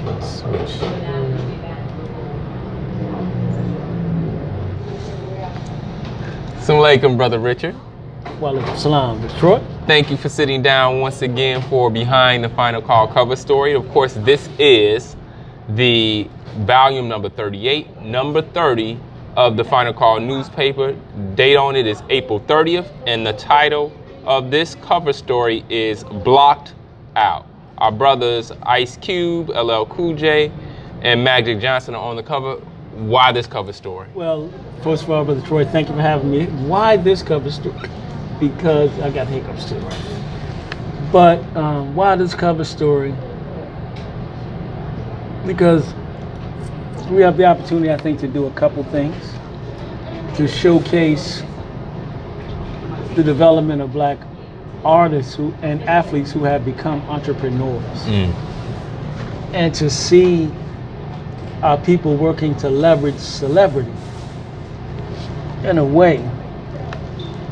Let's switch. Assalamu alaikum, Brother Richard. Walaikum salam, Detroit. Thank you for sitting down once again for Behind the Final Call cover story. Of course, this is the volume number 38, number 30 of the Final Call newspaper. Date on it is April 30th, and the title of this cover story is Blocked Out. Our brothers Ice Cube, LL Cool J, and Magic Johnson are on the cover. Why this cover story? Well, first of all, Brother Troy, thank you for having me. Why this cover story? Because I got hiccups too. But why this cover story? Because we have the opportunity, I think, to do a couple things to showcase the development of black artists and athletes who have become entrepreneurs, and to see our people working to leverage celebrity in a way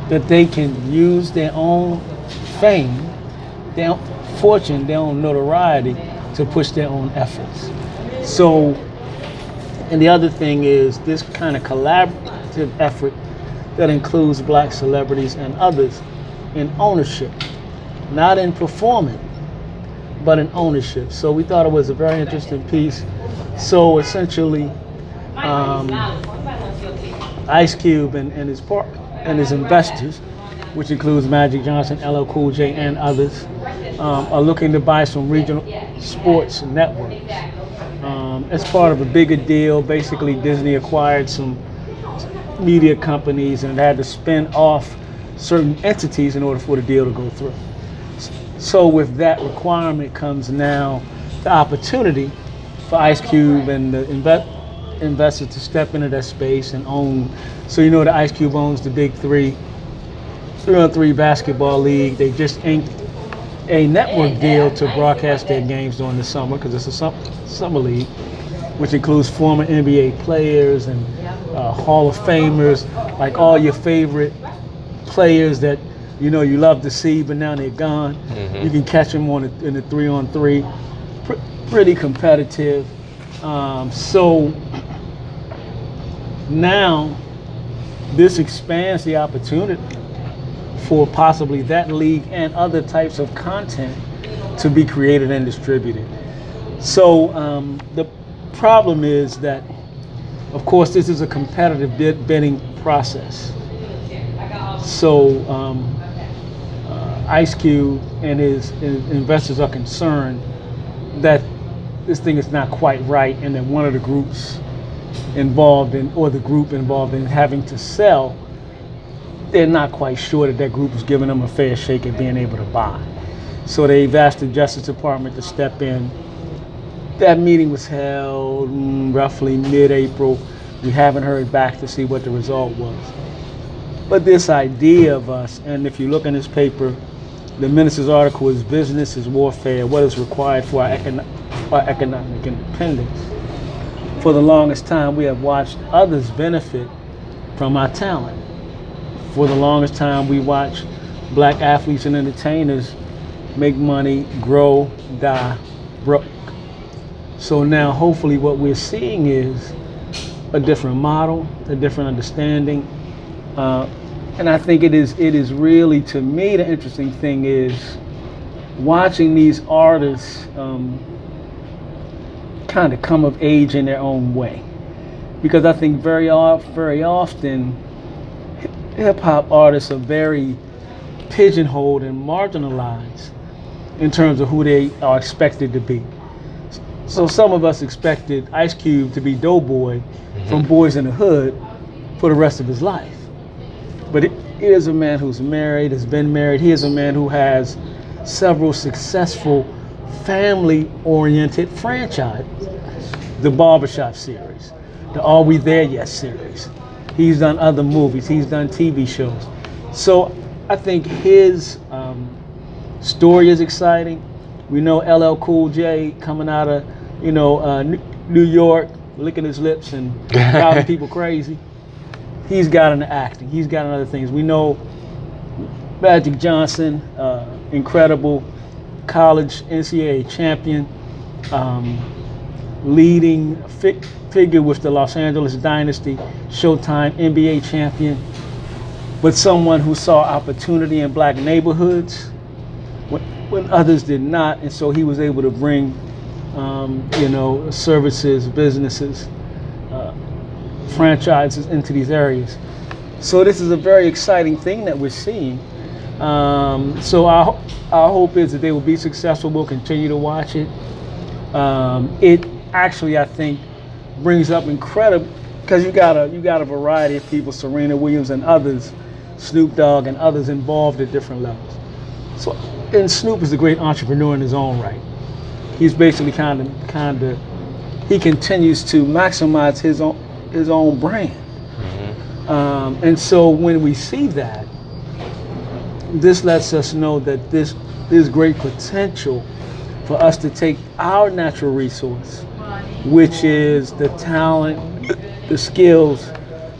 that they can use their own fame, their own fortune, their own notoriety to push their own efforts. So, and the other thing is this kind of collaborative effort that includes black celebrities and others in ownership, not in performing, but in ownership. So we thought it was a very interesting piece. So essentially, Ice Cube and his investors, which includes Magic Johnson, LL Cool J, and others, are looking to buy some regional sports networks. As part of a bigger deal, basically Disney acquired some media companies and had to spin off certain entities in order for the deal to go through. So with that requirement comes now the opportunity for Ice Cube and the investors to step into that space and own. So you know that Ice Cube owns the Big 3-on-3 basketball league. They just inked a network deal to broadcast their games during the summer, because it's a summer league, which includes former NBA players and Hall of Famers, like all your favorite players that you know you love to see, but now they're gone. You can catch them in the 3-on-3. Pretty competitive. So now this expands the opportunity for possibly that league and other types of content to be created and distributed. So the problem is that, of course, this is a competitive bidding process. So Ice Cube and his investors are concerned that this thing is not quite right, and that one of the groups involved in, or the group involved in having to sell, they're not quite sure that group is giving them a fair shake at being able to buy. So they've asked the Justice Department to step in. That meeting was held roughly mid-April. We haven't heard back to see what the result was. But this idea of us, and if you look in this paper, the minister's article is Business is Warfare, What is Required for our Economic Independence. For the longest time, we have watched others benefit from our talent. For the longest time, we watched black athletes and entertainers make money, grow, die broke. So now, hopefully, what we're seeing is a different model, a different understanding. And I think it is really, to me, the interesting thing is watching these artists kind of come of age in their own way. Because I think very often hip-hop artists are very pigeonholed and marginalized in terms of who they are expected to be. So some of us expected Ice Cube to be Doughboy from Boys in the Hood for the rest of his life. But he is a man who's married, has been married. He is a man who has several successful family-oriented franchises. The Barbershop series, the Are We There Yet series. He's done other movies, he's done TV shows. So I think his story is exciting. We know LL Cool J coming out of, New York, licking his lips and driving people crazy. He's got into acting, he's got into other things. We know Magic Johnson, incredible college NCAA champion, leading figure with the Los Angeles Dynasty, Showtime NBA champion, but someone who saw opportunity in black neighborhoods when others did not, and so he was able to bring, services, businesses, franchises into these areas. So this is a very exciting thing that we're seeing. So our hope is that they will be successful. We'll continue to watch it. It actually, I think, brings up incredible, because you got a variety of people, Serena Williams and others, Snoop Dogg and others involved at different levels. So, and Snoop is a great entrepreneur in his own right. He's basically kind of he continues to maximize his own brand. Mm-hmm. And so when we see that, this lets us know that there's great potential for us to take our natural resource, which is the talent, the skills,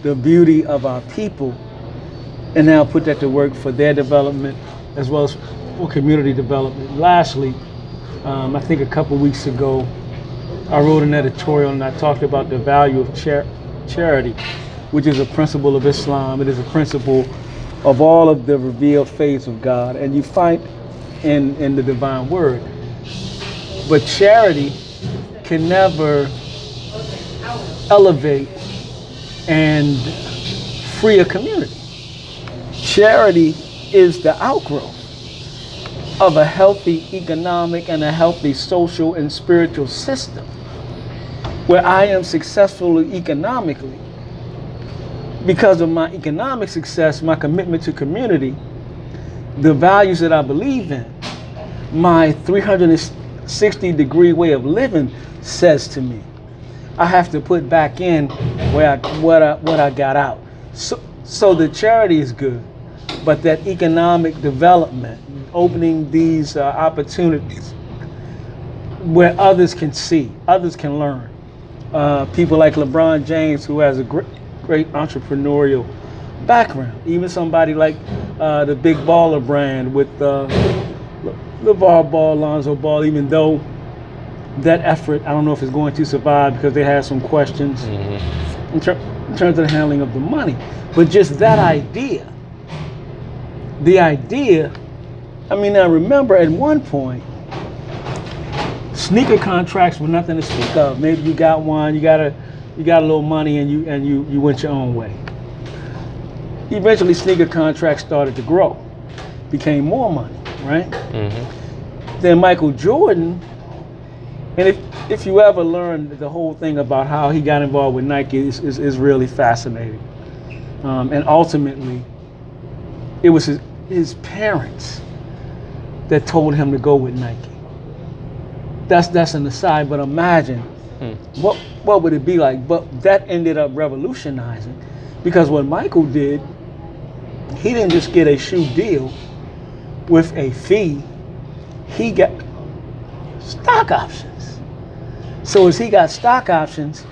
the beauty of our people, and now put that to work for their development as well as for community development. Lastly, I think a couple weeks ago, I wrote an editorial and I talked about the value of charity, which is a principle of Islam. It is a principle of all of the revealed faiths of God, and you find in the divine word. But charity can never elevate and free a community. Charity is the outgrowth of a healthy economic and a healthy social and spiritual system where I am successful economically. Because of my economic success, my commitment to community, the values that I believe in, my 360-degree way of living says to me, I have to put back in what I got out. So the charity is good, but that economic development, opening these opportunities where others can see, others can learn. People like LeBron James, who has a great entrepreneurial background. Even somebody like the Big Baller brand with LeVar Ball, Lonzo Ball, even though that effort, I don't know if it's going to survive because they had some questions in terms of the handling of the money. But just that idea, I mean, I remember at one point, sneaker contracts were nothing to speak of. Maybe you got one, you got a little money, and you went your own way. Eventually, sneaker contracts started to grow, became more money, right? Mm-hmm. Then Michael Jordan, and if you ever learned the whole thing about how he got involved with Nike, is really fascinating. And ultimately, it was his parents that told him to go with Nike. That's an aside, but imagine what would it be like? But that ended up revolutionizing, because what Michael did, he didn't just get a shoe deal with a fee, he got stock options. So as he got stock options,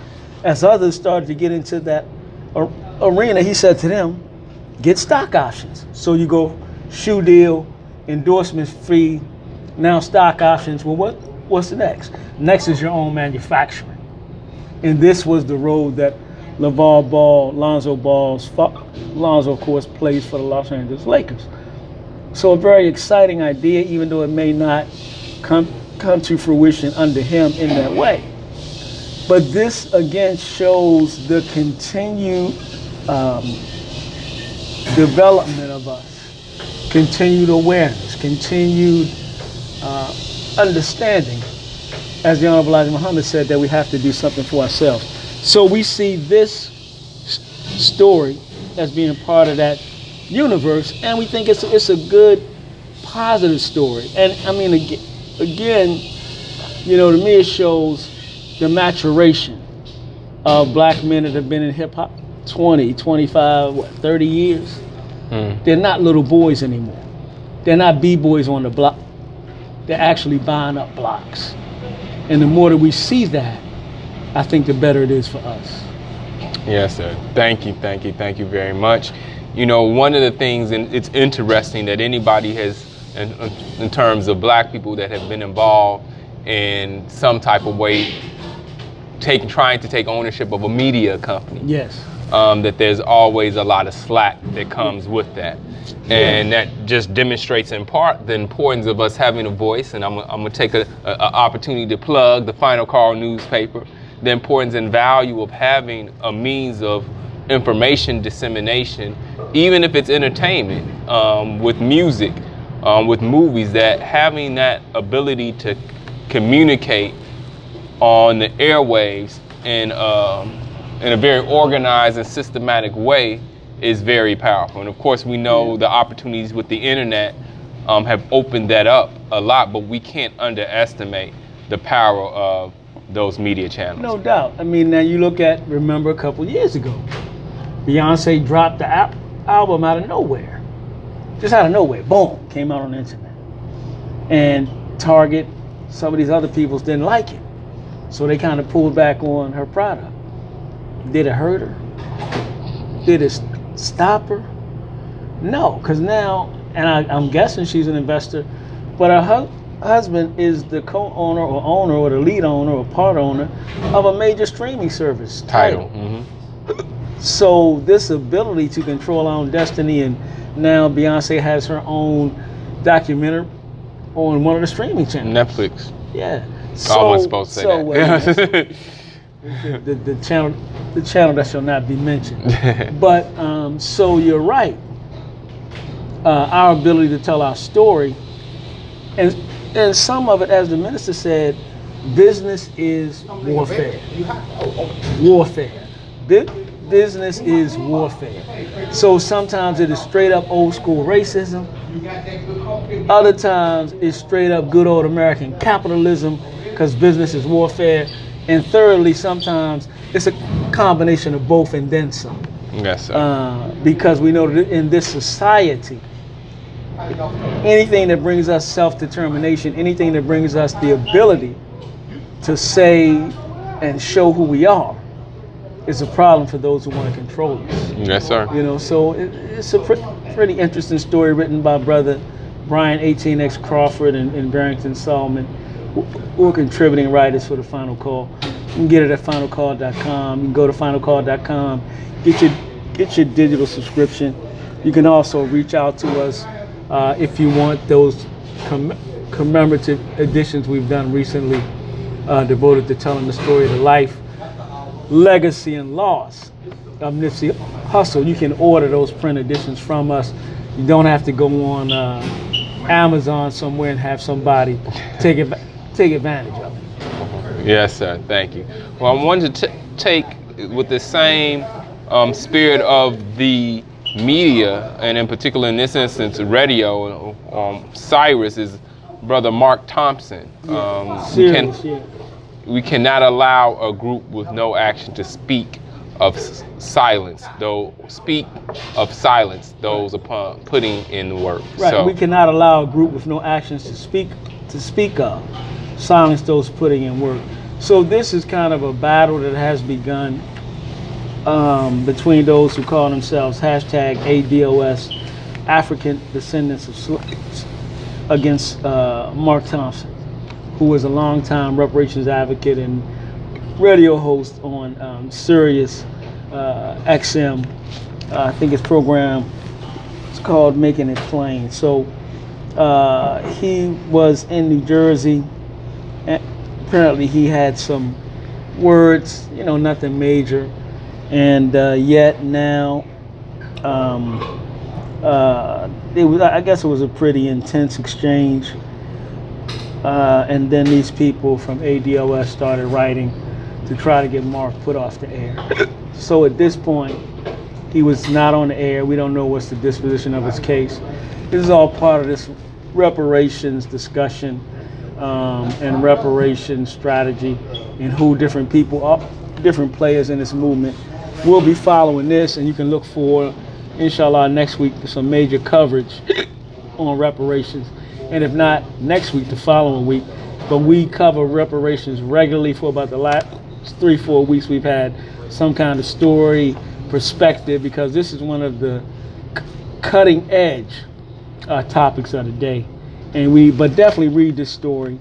as others started to get into that arena, he said to them, get stock options. So you go shoe deal, endorsement fee, now stock options. Well, what's the next? Next is your own manufacturing. And this was the road that LeVar Ball, Lonzo, of course, plays for the Los Angeles Lakers. So a very exciting idea, even though it may not come to fruition under him in that way. But this, again, shows the continued development of us, continued awareness, continued understanding, as the Honorable Elijah Muhammad said, that we have to do something for ourselves. So we see this story as being part of that universe, and we think it's a good, positive story. And I mean, again, you know, to me it shows the maturation of black men that have been in hip hop 20, 25, 30 years. They're not little boys anymore. They're not B-boys on the block. They're actually buying up blocks. And the more that we see that, I think the better it is for us. Yes, sir. Thank you very much. You know, one of the things, and it's interesting that anybody has, in terms of black people that have been involved in some type of way trying to take ownership of a media company. Yes. That there's always a lot of slack that comes with that. And that just demonstrates in part the importance of us having a voice. And I'm gonna take a opportunity to plug the Final Call newspaper, the importance and value of having a means of information dissemination, even if it's entertainment, with music, with movies, that having that ability to communicate on the airwaves in a very organized and systematic way is very powerful. And of course, we know the opportunities with the internet have opened that up a lot, but we can't underestimate the power of those media channels. No doubt. I mean, now you look at, remember a couple years ago, Beyonce dropped the album out of nowhere. Just out of nowhere, boom, came out on the internet. And Target, some of these other peoples didn't like it. So they kind of pulled back on her product. Did it hurt her? Did it stop her? No, because now, and I'm guessing she's an investor, but her husband is the co-owner or the lead owner or part owner of a major streaming service, Tidal. So this ability to control our own destiny, and now Beyonce has her own documentary on one of the streaming channels. Netflix. Yeah. I wasn't supposed to say that. Wait, the channel that shall not be mentioned. But so you're right. Our ability to tell our story, and some of it, as the minister said, business is warfare. Warfare. Business is warfare. So sometimes it is straight up old school racism. Other times it's straight up good old American capitalism, because business is warfare. And thirdly, sometimes it's a combination of both and then some. Yes, sir. Because we know that in this society, anything that brings us self-determination, anything that brings us the ability to say and show who we are, is a problem for those who want to control us. Yes, sir. You know, so it's a pretty interesting story written by brother Brian 18X Crawford and Barrington Solomon, who are contributing writers for the Final Call. You can get it at finalcall.com. You can go to finalcall.com, get your digital subscription. You can also reach out to us if you want those commemorative editions we've done recently, devoted to telling the story of the life, legacy, and loss of Nipsey Hussle. You can order those print editions from us. You don't have to go on Amazon somewhere and have somebody take advantage of it. Yes, sir. Thank you. Well, I wanted to take, with the same spirit of the media, and in particular in this instance, radio, Cyrus is Brother Mark Thompson. We cannot allow a group with no action to speak of silence, those upon putting in the work. Right. So, we cannot allow a group with no actions to speak of, silence those putting in work. So this is kind of a battle that has begun between those who call themselves #ADOS, African Descendants of Slaves, against Mark Thompson, who was a longtime reparations advocate and radio host on Sirius XM. I think his program is called Making It Plain. So he was in New Jersey. And apparently he had some words, nothing major. And yet now, I guess it was a pretty intense exchange. And then these people from ADOS started writing to try to get Mark put off the air. So at this point, he was not on the air. We don't know what's the disposition of his case. This is all part of this reparations discussion and reparations strategy, and who different people are, different players in this movement. We'll be following this, and you can look for, inshallah, next week for some major coverage on reparations. And if not next week, the following week. But we cover reparations regularly for about the last 3-4 weeks. We've had some kind of story, perspective, because this is one of the cutting edge topics of the day. But definitely read this story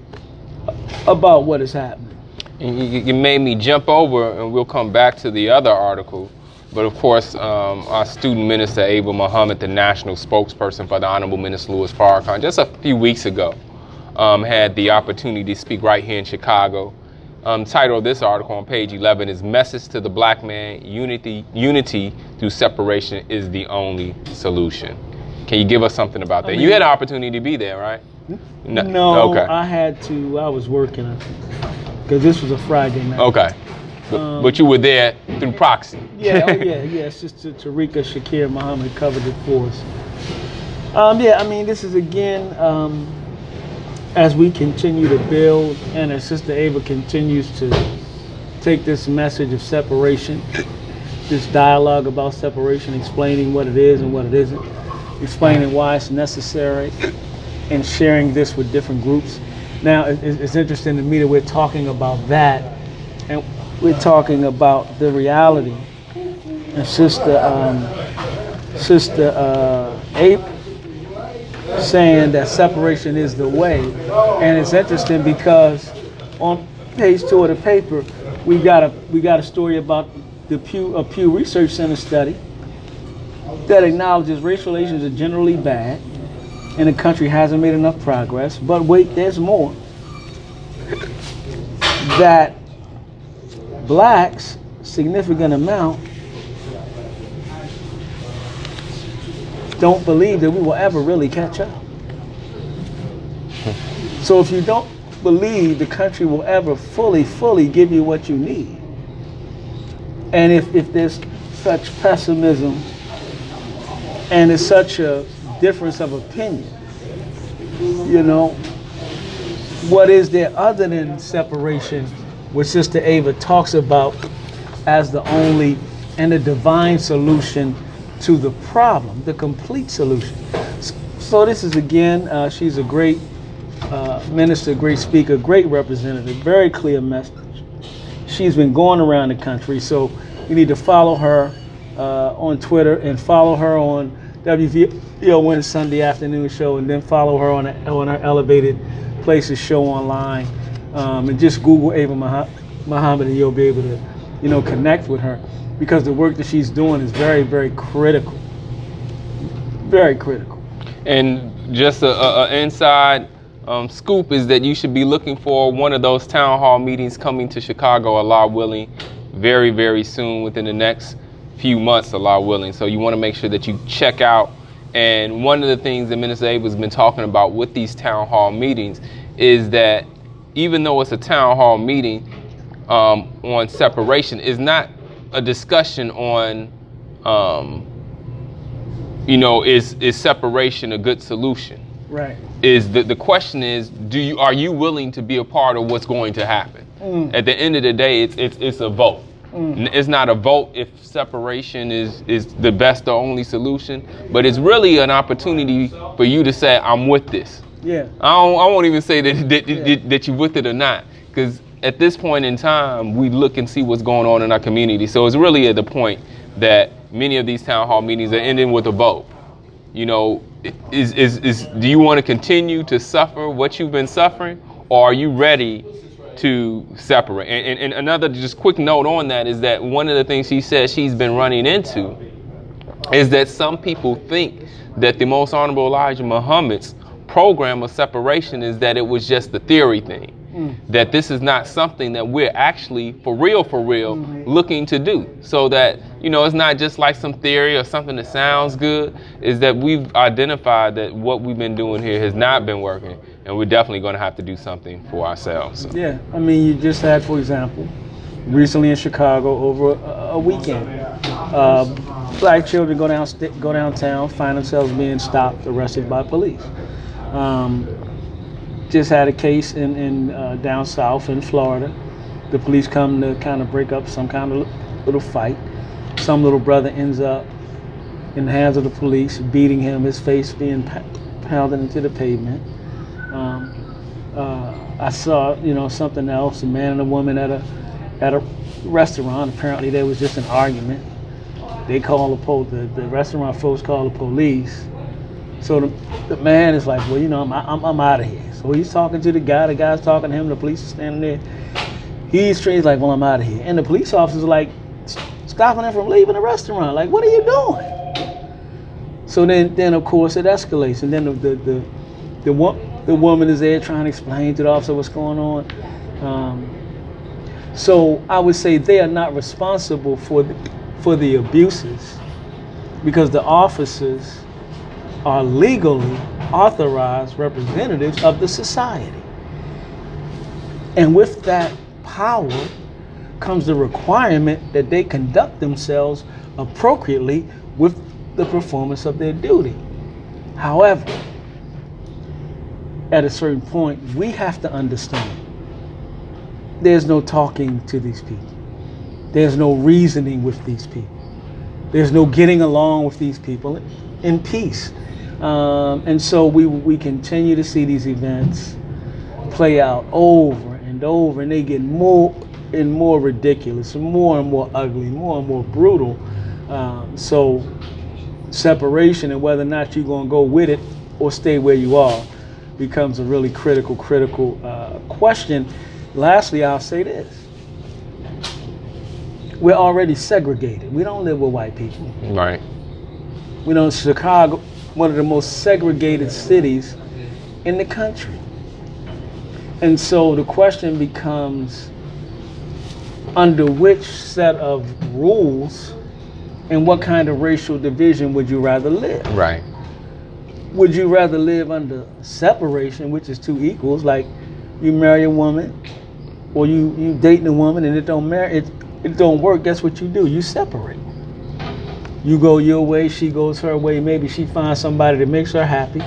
about what is happening. You made me jump over, and we'll come back to the other article. But of course, our student minister, Ava Muhammad, the national spokesperson for the Honorable Minister Louis Farrakhan, just a few weeks ago, had the opportunity to speak right here in Chicago. Title of this article on page 11 is "Message to the Black Man: Unity through Separation is the Only Solution." Can you give us something about that? You had an opportunity to be there, right? No, okay. I was working, because this was a Friday night. Okay. But you were there through proxy. Yeah, yeah. Sister Tariqa Shakir Muhammad covered it for us. This is again, as we continue to build, and as Sister Ava continues to take this message of separation, this dialogue about separation, explaining what it is and what it isn't, explaining why it's necessary, and sharing this with different groups. Now, it's interesting to me that we're talking about that, and we're talking about the reality. And Sister Abe saying that separation is the way. And it's interesting because on page 2 of the paper, we got a story about the Pew Research Center study that acknowledges race relations are generally bad and the country hasn't made enough progress. But wait, there's more. That blacks, significant amount, don't believe that we will ever really catch up. So if you don't believe the country will ever fully give you what you need, and if there's such pessimism and it's such a difference of opinion, what is there other than separation, which Sister Ava talks about as the only and the divine solution to the problem, the complete solution? So this is again, she's a great minister, great speaker, great representative, very clear message. She's been going around the country, so you need to follow her on Twitter and follow her on WVO Sunday afternoon show, and then follow her on her Elevated Places show online, and just Google Ava Muhammad, and you'll be able to, connect with her, because the work that she's doing is very, very critical. Very critical. And just a inside scoop is that you should be looking for one of those town hall meetings coming to Chicago, Allah willing, very, very soon, within the next few months, Allah willing. So you want to make sure that you check out. And one of the things that Minister Ava has been talking about with these town hall meetings is that even though it's a town hall meeting on separation, is not a discussion on, is separation a good solution? Right. Is the question is, are you willing to be a part of what's going to happen? At the end of the day, it's a vote. It's not a vote if separation is the best or only solution, but it's really an opportunity for you to say, I'm with this. Yeah. I won't even say that you're with it or not, because at this point in time, we look and see what's going on in our community. So it's really at the point that many of these town hall meetings are ending with a vote. Do you want to continue to suffer what you've been suffering, or are you ready to separate? And another just quick note on that is that one of the things she says she's been running into is that some people think that the Most Honorable Elijah Muhammad's program of separation is that it was just a theory thing. That this is not something that we're actually for real looking to do. So that, it's not just like some theory or something that sounds good, is that we've identified that what we've been doing here has not been working, and we're definitely going to have to do something for ourselves. So. Yeah, you just had, for example, recently in Chicago over a weekend, black children go downtown, find themselves being stopped, arrested by police. Just had a case in down south in Florida. The police come to kind of break up some kind of little fight. Some little brother ends up in the hands of the police, beating him, his face being pounded into the pavement. I saw, something else, a man and a woman at a restaurant. Apparently there was just an argument. They call the restaurant folks call the police. So the man is like, well, I'm out of here. So he's talking to the guy's talking to him, the police is standing there. He's like, well, I'm out of here. And the police officer's like, stopping him from leaving the restaurant. Like, what are you doing? So then of course it escalates, and then the woman is there trying to explain to the officer what's going on. So I would say they are not responsible for the abuses, because the officers are legally authorized representatives of the society. And with that power comes the requirement that they conduct themselves appropriately with the performance of their duty. However, at a certain point, we have to understand there's no talking to these people. There's no reasoning with these people. There's no getting along with these people in peace. And so we continue to see these events play out over and over, and they get more and more ridiculous, and more ugly, more and more brutal. So separation, and whether or not you're going to go with it or stay where you are, becomes a really critical question. Lastly, I'll say this. We're already segregated. We don't live with white people. Right. We know Chicago, one of the most segregated cities in the country. And so the question becomes, under which set of rules and what kind of racial division would you rather live? Right. Would you rather live under separation, which is two equals, like you marry a woman or you dating a woman and it don't work? Guess what you do? You separate. You go your way, she goes her way. Maybe she finds somebody that makes her happy.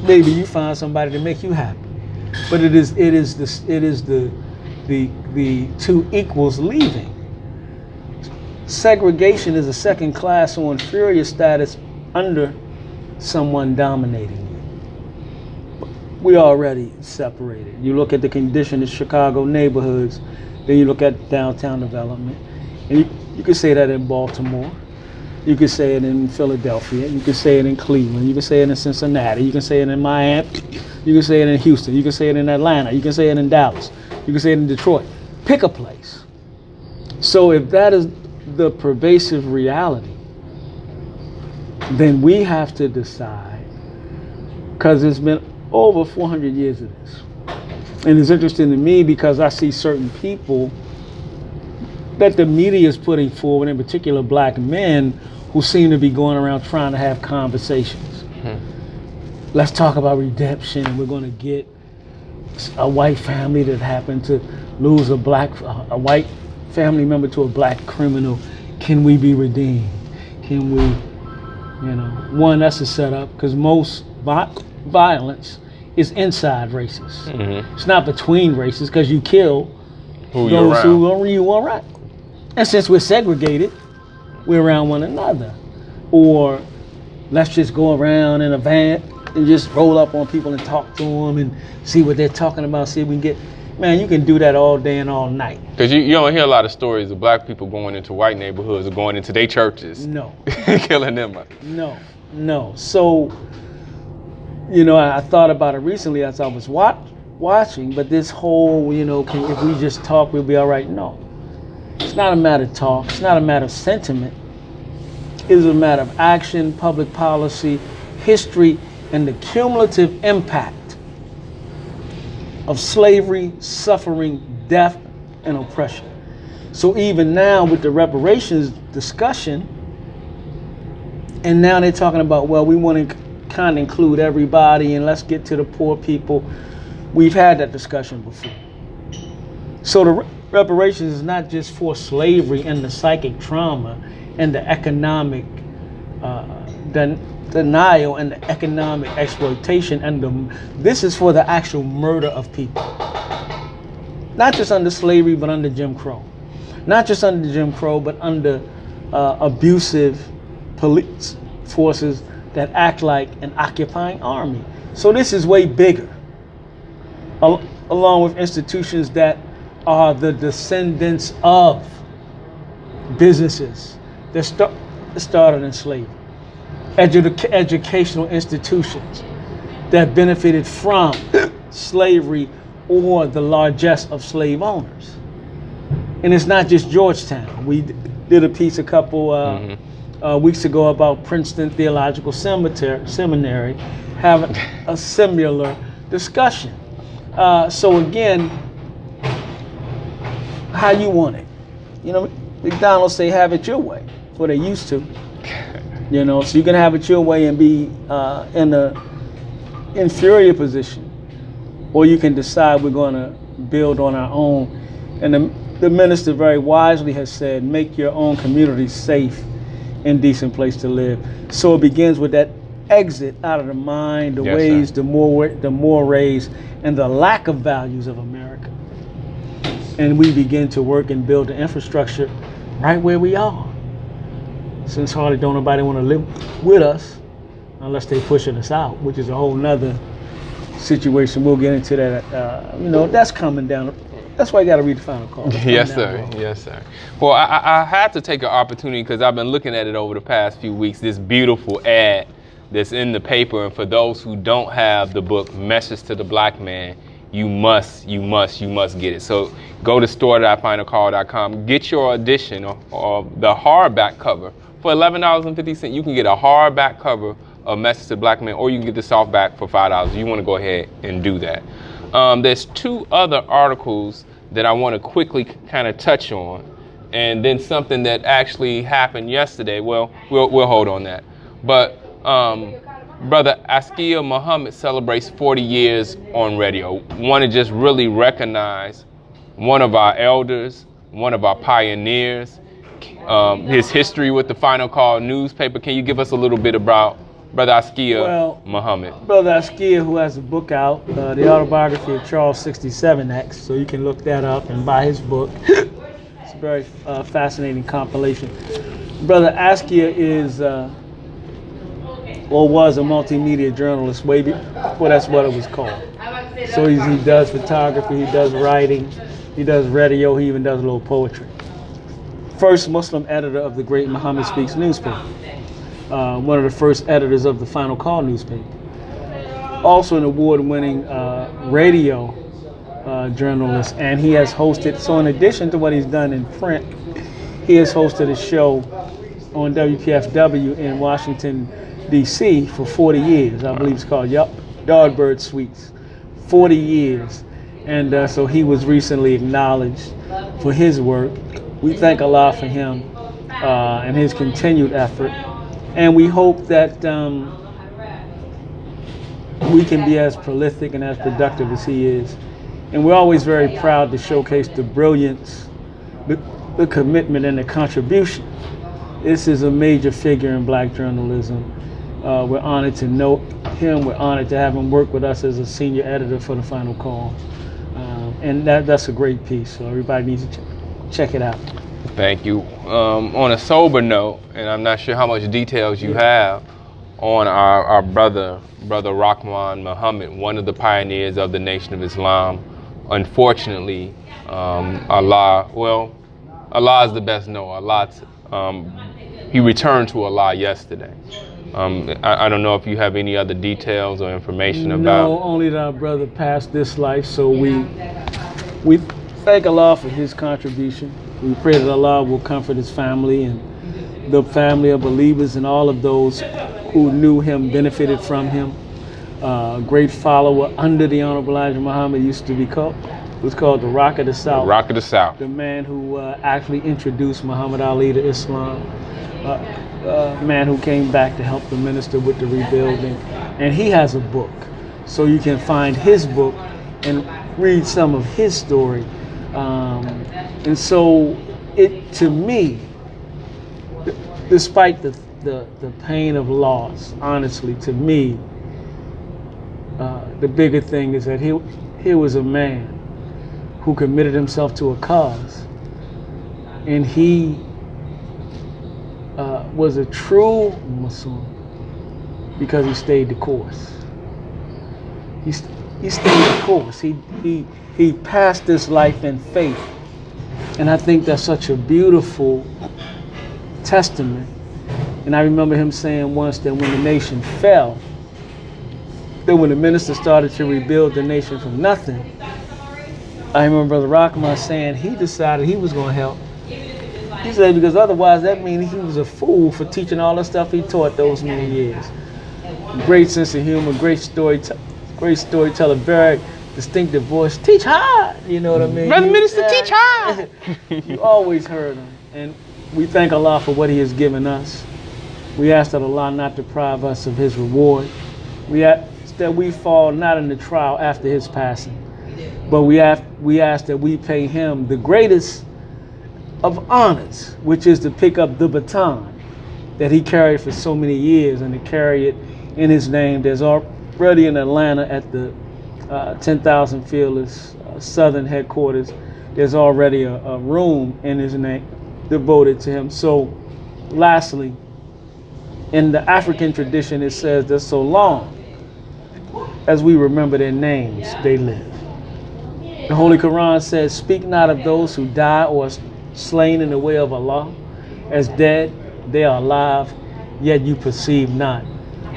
Maybe you find somebody to make you happy. But it is the two equals leaving. Segregation is a second class or inferior status under someone dominating you. We already separated. You look at the condition of Chicago neighborhoods, then you look at downtown development, and you can say that in Baltimore, you can say it in Philadelphia, you can say it in Cleveland, you can say it in Cincinnati, you can say it in Miami, you can say it in Houston, you can say it in Atlanta, you can say it in Dallas, you can say it in Detroit. Pick a place. So if that is the pervasive reality, then we have to decide, because it's been over 400 years of this. And it's interesting to me because I see certain people that the media is putting forward, in particular black men, who seem to be going around trying to have conversations. Mm-hmm. Let's talk about redemption, and we're going to get a white family that happened to lose a white family member to a black criminal. Can we be redeemed? Can we, one, that's a setup, because most violence is inside races. Mm-hmm. It's not between races, because you kill those who you are right. And since we're segregated, we're around one another. Or let's just go around in a van and just roll up on people and talk to them and see what they're talking about, see if we can get... Man, you can do that all day and all night. Because you don't hear a lot of stories of black people going into white neighborhoods or going into their churches. No. Killing them. No. So, I thought about it recently as I was watching, but this whole, if we just talk, we'll be all right. No. It's not a matter of talk. It's not a matter of sentiment. It is a matter of action, public policy, history, and the cumulative impact of slavery, suffering, death, and oppression. So even now with the reparations discussion, and now they're talking about, well, we want to kind of include everybody and let's get to the poor people. We've had that discussion before. So the reparations is not just for slavery and the psychic trauma and the economic denial and the economic exploitation, and this is for the actual murder of people. Not just under slavery, but under Jim Crow. Not just under Jim Crow, but under abusive police forces that act like an occupying army. So this is way bigger, along with institutions that are the descendants of businesses that started in slavery. Educational institutions that benefited from slavery or the largesse of slave owners. And it's not just Georgetown. We did a piece a couple weeks ago about Princeton Theological Seminary having a similar discussion. So again, how you want it. You know, McDonald's say have it your way, or they used to. You know, so you can have it your way and be in the inferior position, or you can decide we're going to build on our own. And the minister very wisely has said, make your own community safe and decent place to live. So it begins with that exit out of the mind, the ways, the mores, and the lack of values of America. And we begin to work and build the infrastructure right where we are. Since hardly don't nobody want to live with us unless they pushing us out, which is a whole nother situation. We'll get into that. You know, that's coming down. That's why you got to read the final call. Yes, sir. Yes, sir. Well, I had to take an opportunity because I've been looking at it over the past few weeks, this beautiful ad that's in the paper. And for those who don't have the book, Message to the Black Man, you must get it. So go to store.finalcall.com, get your edition or the hardback cover. For $11.50, you can get a hardback cover of Message to the Black Man, or you can get the softback for $5. You want to go ahead and do that. There's two other articles that I want to quickly kind of touch on, and then something that actually happened yesterday. Well, we'll hold on that. But Brother Askia Muhammad celebrates 40 years on radio. Want to just really recognize one of our elders, one of our pioneers, his history with the Final Call newspaper. Can you give us a little bit about Brother Askia Muhammad? Brother Askia, who has a book out, the autobiography of Charles 67X, so you can look that up and buy his book. It's a very fascinating compilation. Brother Askia is, or was a multimedia journalist way before that's what it was called. So he does photography, he does writing, he does radio, he even does a little poetry. First Muslim editor of the great Muhammad Speaks newspaper. One of the first editors of the Final Call newspaper. Also an award-winning radio journalist, and he has hosted, so in addition to what he's done in print, he has hosted a show on WPFW in Washington, D.C. for 40 years. I believe it's called Yardbird Suites. 40 years. And so he was recently acknowledged for his work. We thank Allah for him and his continued effort. And we hope that we can be as prolific and as productive as he is. And we're always very proud to showcase the brilliance, the commitment, and the contribution. This is a major figure in black journalism. We're honored to know him. We're honored to have him work with us as a senior editor for the Final Call. And that's a great piece, so everybody needs to check it out. Thank you. On a sober note, and I'm not sure how much details you have on our brother Rahman Muhammad, one of the pioneers of the Nation of Islam. Unfortunately, Allah is the best knower. He returned to Allah yesterday. I don't know if you have any other details or information about. No, only that our brother passed this life, so we thank Allah for his contribution. We pray that Allah will comfort his family and the family of believers and all of those who knew him, benefited from him. Great follower under the Honorable Elijah Muhammad used to be called. It was called the Rock of the South. Rock of the South. The man who actually introduced Muhammad Ali to Islam. Man who came back to help the minister with the rebuilding. And he has a book. So you can find his book and read some of his story. And so to me, despite the pain of loss, honestly, to me, the bigger thing is that here was a man who committed himself to a cause, and he was a true Muslim because he stayed the course. He stayed the course. He passed this life in faith, and I think that's such a beautiful testament. And I remember him saying once that when the nation fell, that when the minister started to rebuild the nation from nothing, I remember Brother Rockman saying he decided he was going to help. He said because otherwise that means he was a fool for teaching all the stuff he taught those many years. Great sense of humor, great storyteller, very distinctive voice. Teach hard, you know what I mean? Brother Minister, teach hard. You always heard him, and we thank Allah for what He has given us. We ask that Allah not deprive us of His reward. We ask that we fall not in the trial after His passing, but we ask that we pay Him the greatest of honors, which is to pick up the baton that He carried for so many years and to carry it in His name. There's already in Atlanta at the 10,000 Fearless Southern headquarters, there's already a room in His name devoted to Him. So lastly, in the African tradition, it says that so long as we remember their names, they live. The Holy Quran says, speak not of those who die or slain in the way of Allah as dead, they are alive, yet you perceive not.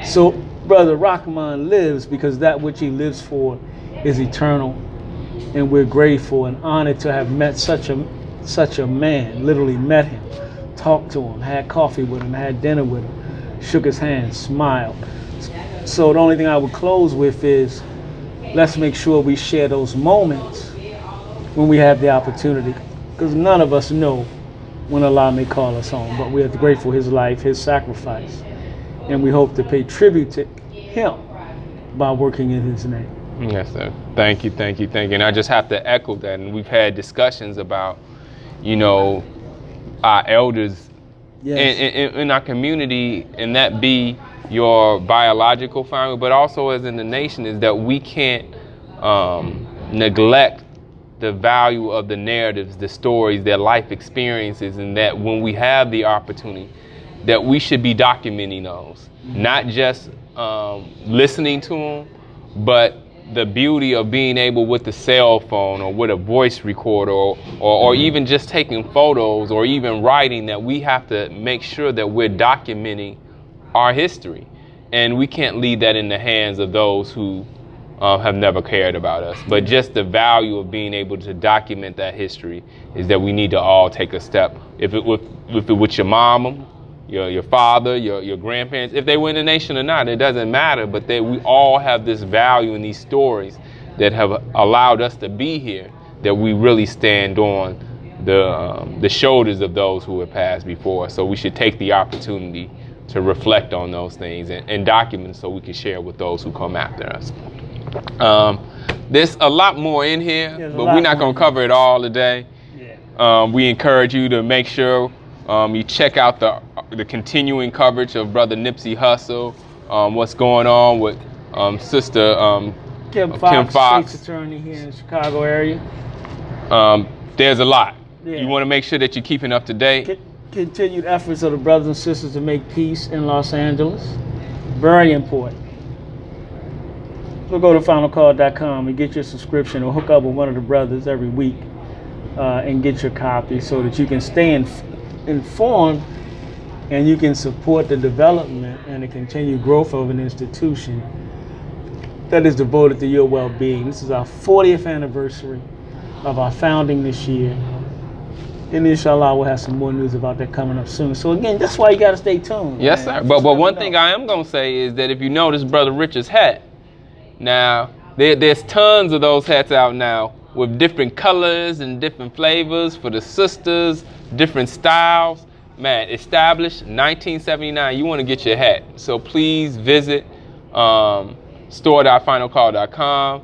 So Brother Rahman lives because that which he lives for is eternal, and we're grateful and honored to have met such a man, literally met him, talked to him, had coffee with him, had dinner with him, shook his hand, smiled. So the only thing I would close with is, let's make sure we share those moments when we have the opportunity, because none of us know when Allah may call us home, but we are grateful for His life, His sacrifice, and we hope to pay tribute to Him by working in His name. Yes, sir. Thank you. And I just have to echo that. And we've had discussions about, our elders in our community, and that be your biological family, but also as in the nation, is that we can't neglect the value of the narratives, the stories, their life experiences, and that when we have the opportunity, that we should be documenting those, not just listening to them, but the beauty of being able with the cell phone or with a voice recorder or even just taking photos or even writing, that we have to make sure that we're documenting our history. And we can't leave that in the hands of those who have never cared about us. But just the value of being able to document that history is that we need to all take a step. If it with your mama, your father, your grandparents, if they were in the nation or not, it doesn't matter. But we all have this value in these stories that have allowed us to be here, that we really stand on the shoulders of those who have passed before us. So we should take the opportunity to reflect on those things and document so we can share with those who come after us. There's a lot more in here, but we're not going to cover it all today. We encourage you to make sure you check out the continuing coverage of Brother Nipsey Hussle, what's going on with Sister Kim Fox, state's attorney here in the Chicago area. There's a lot. You want to make sure that you're keeping up to date. Continued efforts of the brothers and sisters to make peace in Los Angeles. Very important. So go to finalcall.com and get your subscription, or hook up with one of the brothers every week and get your copy so that you can stay informed and you can support the development and the continued growth of an institution that is devoted to your well-being. This is our 40th anniversary of our founding this year. And inshallah, we'll have some more news about that coming up soon. So again, that's why you got to stay tuned. Yes, sir. But one thing I am going to say is that if you notice Brother Richard's hat, now there's tons of those hats out now with different colors and different flavors for the sisters, different styles. Man, established 1979. You want to get your hat. So please visit store.finalcall.com.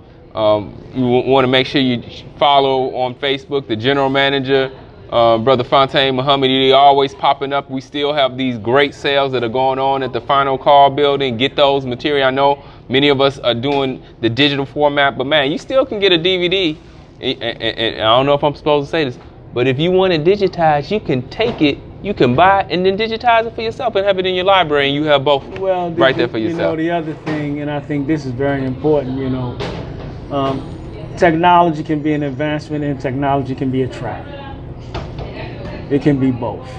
You want to make sure you follow on Facebook the general manager, Brother Fontaine Muhammad. He always popping up. We still have these great sales that are going on at the Final Call building. Get those material. I know many of us are doing the digital format, but man, you still can get a DVD. And I don't know if I'm supposed to say this, but if you want it digitized, you can take it, you can buy it, and then digitize it for yourself and have it in your library, and you have both right there for yourself. The other thing, and I think this is very important, technology can be an advancement and technology can be a trap. It can be both.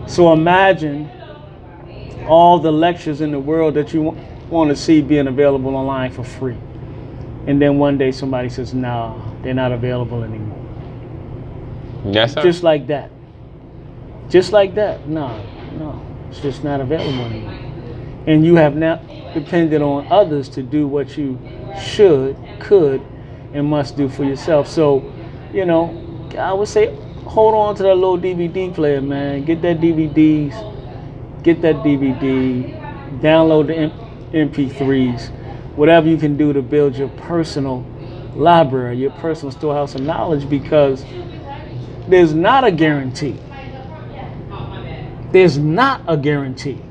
So imagine all the lectures in the world that you want to see being available online for free. And then one day somebody says, nah, they're not available anymore. Yes, sir. Just like that. Just like that. No, it's just not available anymore. And you have now depended on others to do what you should, could, and must do for yourself. So, you know, I would say hold on to that little DVD player, man. Get that DVD, download the MP3s, whatever you can do to build your personal library, your personal storehouse of knowledge, because there's not a guarantee. There's not a guarantee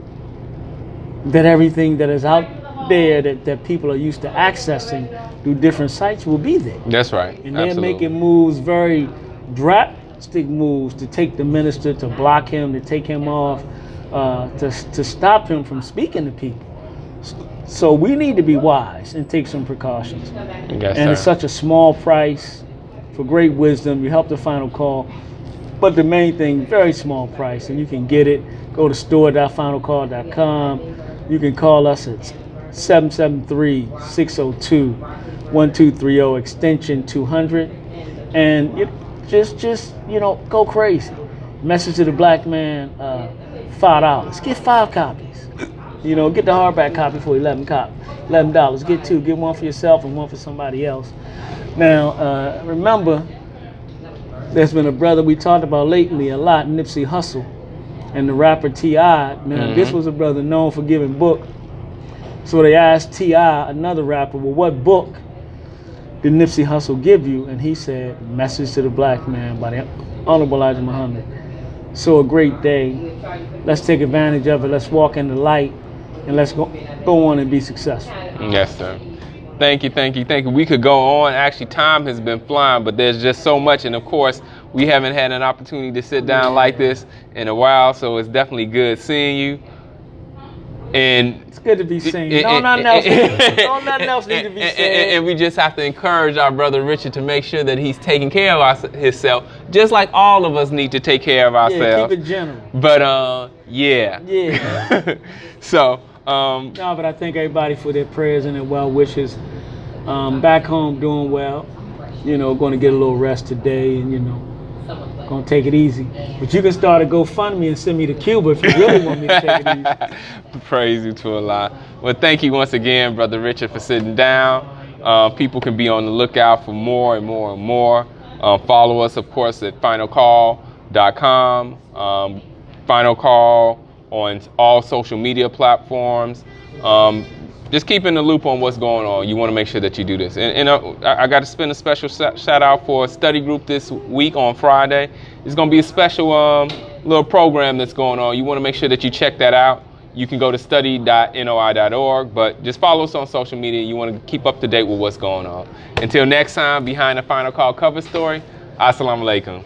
that everything that is out there that people are used to accessing through different sites will be there. That's right. And they're Absolutely. making moves, very drastic moves, to take the minister, to block him, to take him off, to stop him from speaking to people. So we need to be wise and take some precautions. Yes, And sir. it's such a small price for great wisdom. You help the Final Call. But the main thing, very small price, and you can get it. Go to store.finalcall.com. You can call us at 773-602-1230, extension 200. And just go crazy. Message to the Black Man, $5. Get 5 copies. Get the hardback copy for $11. Get 2. Get one for yourself and one for somebody else. Now, remember, there's been a brother we talked about lately a lot, Nipsey Hussle, and the rapper T.I. Now, this was a brother known for giving book. So they asked T.I., another rapper, well, what book did Nipsey Hussle give you? And he said, Message to the Black Man by the Honorable Elijah Muhammad. So a great day. Let's take advantage of it. Let's walk in the light, and let's go on and be successful. Yes, sir. Thank you. We could go on. Actually, time has been flying, but there's just so much. And of course, we haven't had an opportunity to sit down like this in a while, so it's definitely good seeing you. And it's good to be seen. Nothing else needs to be said. And we just have to encourage our brother Richard to make sure that he's taking care of himself, just like all of us need to take care of ourselves. Yeah, keep it general. But yeah. So. No, but I thank everybody for their prayers and their well wishes. Back home, doing well. Going to get a little rest today, and going to take it easy. But you can start a GoFundMe and send me to Cuba if you really want me to take it easy. Praise you to Allah. Well, thank you once again, Brother Richard, for sitting down. People can be on the lookout for more and more and more. Follow us, of course, at finalcall.com. Final Call on all social media platforms. Just keep in the loop on what's going on. You want to make sure that you do this. And I got to spend a special shout out for a study group this week on Friday. It's going to be a special little program that's going on. You want to make sure that you check that out. You can go to study.noi.org, but just follow us on social media. You want to keep up to date with what's going on. Until next time, behind the Final Call cover story, Assalamu alaikum.